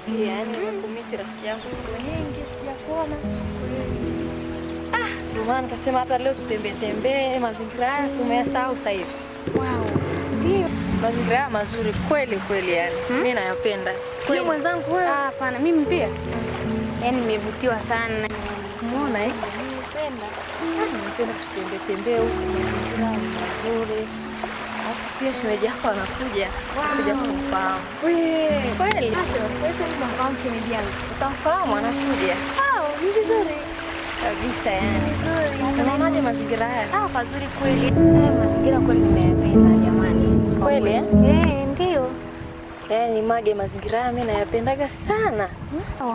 pia. Yaani unakumisi rafiki yangu siku nyingi sijakuona. Ndio maana nikasema hata leo tutembee mazingira haya si umeyasahau sasa hivi. Wow. Ndio. Mazingira mazuri kweli kweli yani. Mimi nayapenda. Sio mwenzangu wewe? Hapana, mimi pia. Yaani nimevutiwa sana. Umeona Nimependa. Nimependa tutembee huko mazingira mazuri. Alafu pia shemeji yako anakuja. Kuja kumfahamu. Kweli? Sasa mnafahamu shemeji yangu. Utamfahamu anakuja. Ni vizuri. Kabisa yani. Unaonaje mazingira haya? Pazuri kweli. Mazingira kweli nimeyapenda jamani. Kweli Ndio. Yaani Mage, mazingira haya mimi nayapendaga sana.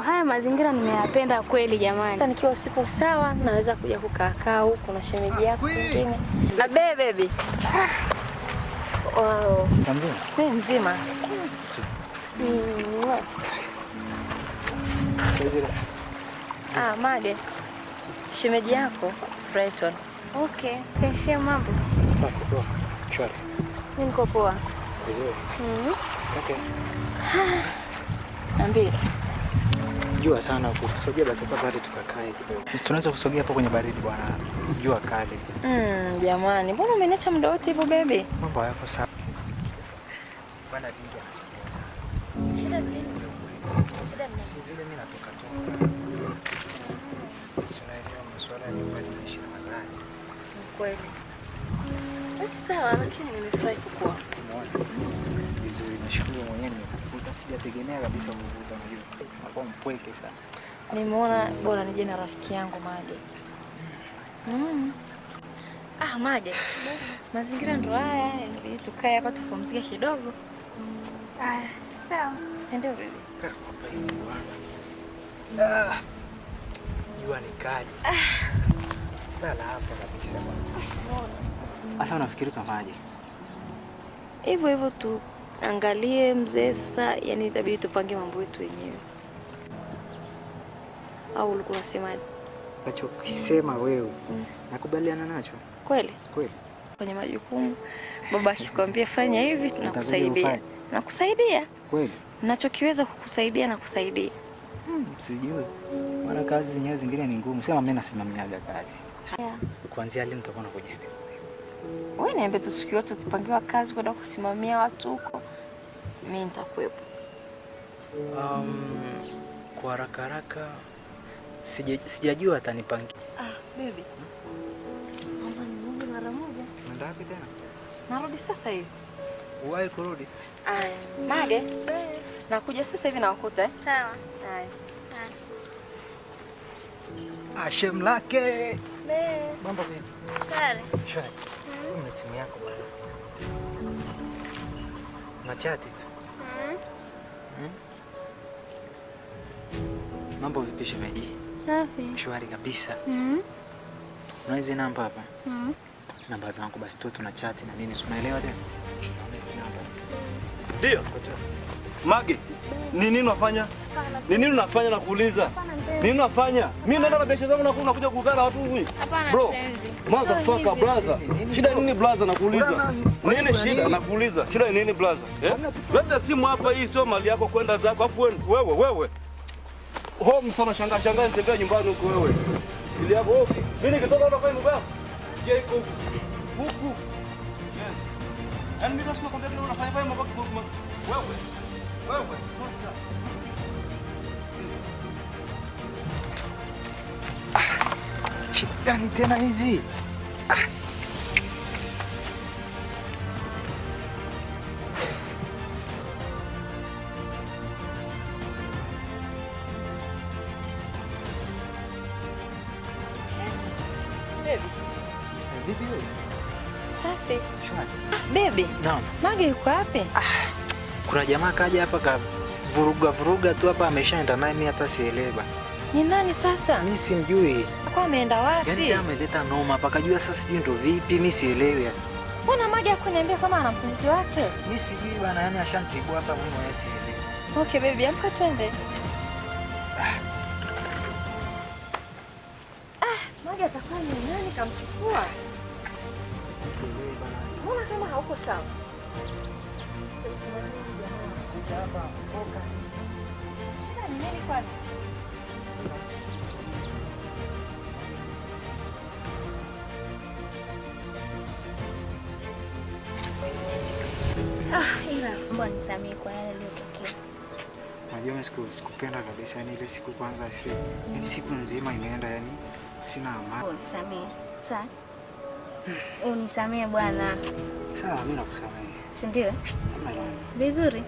Haya mazingira nimeyapenda kweli jamani. Hata nikiwa sipo sawa naweza kuja kukaa huko na shemeji yako nyingine. Baby. Wow. Mzima? Mzima. Mage. Shemeji yako Brighton. Okay. Keshe mambo. Safi poa. Shwari. Mimi niko poa. Vizuri. Okay. Niambie. Jua sana huko. Tusogee basi hapa bado tukakae kidogo. Sisi tunaweza kusogea hapa kwenye baridi bwana. Jua kali. Jamani, mbona umeniacha muda wote hivyo baby? Mambo yako sawa. Bwana dinga. Shida nini? Si vile mimi natoka tu. Tunaelewa masuala ya nyumbani na ishi na wazazi. Kweli. Basi sawa, lakini nimefurahi kukuona. Umeona? Vizuri, nashukuru mwenyewe nimekukuta. Sijategemea kabisa kukukuta unajua. Nakuwa mpweke sana. Nimeona bora nije na rafiki yangu Mage. Mage. Mazingira ndo haya, ili tukae hapa tupumzike kidogo. Sawa. Si ndio baby? Jua ni kali. Lala hapa kabisa bwana. Sasa unafikiri tunafanyaje? Hivyo tu angalie mzee sasa, yani itabidi tupange mambo yetu wenyewe. Au ulikuwa unasemaje? Unachokisema wewe nakubaliana nacho. Kweli? Kweli. Kwenye majukumu baba akikwambia fanya hivi tunakusaidia. Nakusaidia. Kweli. Ninachokiweza kukusaidia na kusaidia. Sijui. Maana kazi zenyewe zingine ni ngumu. Sema mimi nasimamiaga kazi. Kuanzia leo nitakuwa nakuja. Wewe niambie tu siku yote ukipangiwa kazi kwenda kusimamia watu huko, mimi nitakuwepo. Kwa haraka sijajua atanipangia. Baby. Mama ni mara moja. Unaenda wapi tena? Narudi sasa hivi. Uwahi kurudi? Mage. Nakuja sasa hivi nawakuta. Sawa. Shem lake. Mambo vipi? Shwari. Ni simu yako bwana. Na chat tu. Mambo vipi shemeji? Safi. Shwari kabisa. Una hizo namba hapa? Namba zangu basi tu tuna chat na nini, unaelewa tena? Ndio. Mage, ni nini unafanya? Ni nini unafanya na kuuliza? Nini unafanya? Mimi naenda na biashara zangu na unakuja kukaa na watu hivi. Bro, motherfucker brother. Shida nini brother nakuuliza? Nini shida nakuuliza? Shida nini brother? Leta simu hapa, hii sio mali yako, kwenda zako. Afu wewe. Home sana shangaa nitembea nyumbani huko wewe. Ili hapo okay. Mimi nikitoka unafanya mbaya. Je, iko huku. Yaani mimi nasema kwamba leo unafanya mambo yako wewe. Shidani tena hizi. Vipi wewe? Safi. Shwari. Baby. Naam. Mage yuko wapi? Kuna jamaa kaja hapa vuruga tu hapa, ameshaenda naye, mimi hata sielewi bana. Ni nani sasa? Mimi simjui. Kwa ameenda wapi? Yaani kama ameleta noma hapa, kajua sasa sijui ndo vipi, mimi sielewi yani. Mbona Mage hakuniambia kama ana mpenzi wake? Mimi sijui bana, yani ashantibu hapa, mimi mwenyewe sielewi. Okay baby, amka twende. Mage atakuwa ni nani kamchukua? Sielewi bana. Mbona kama hauko sawa? Hapa mboka. Nini kwani? Ila mbona nisamehe kwa yale yaliyotokea. Unajua mimi sikupenda kabisa, yani ile siku kwanza yani siku nzima imeenda, yani sina amani. Unisamehe. Sawa? Unisamehe bwana. Sawa, mimi nakusamehe. Si ndio? Vizuri.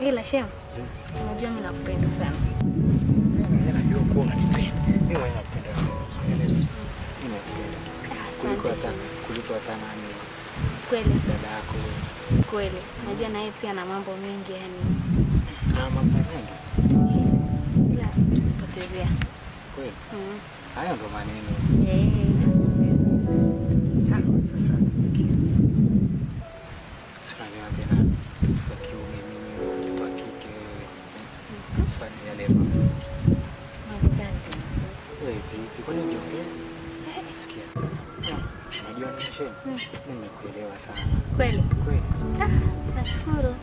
Ila Shem, unajua mimi nakupenda sana. Mimi najua kuwa unanipenda. Mimi mwenyewe nakupenda wewe. Mimi nakupenda. Kuliko hata nani. Kweli Dada yako. kweli. Najua na yeye pia na mambo mengi yani. Mambo mengi. Ila potezea. Kweli. Hayo ndo maneno. Sawa, sasa sikia. Sina tena mtoto wa kiume, mimi mtoto wa kike. Fanya yale mambo. Mambo gani? Wewe vipi? Kwani ujiongeze? Sikia sana. Unajua nini Shem? Nimekuelewa sana. Kweli? Kweli. Nashukuru.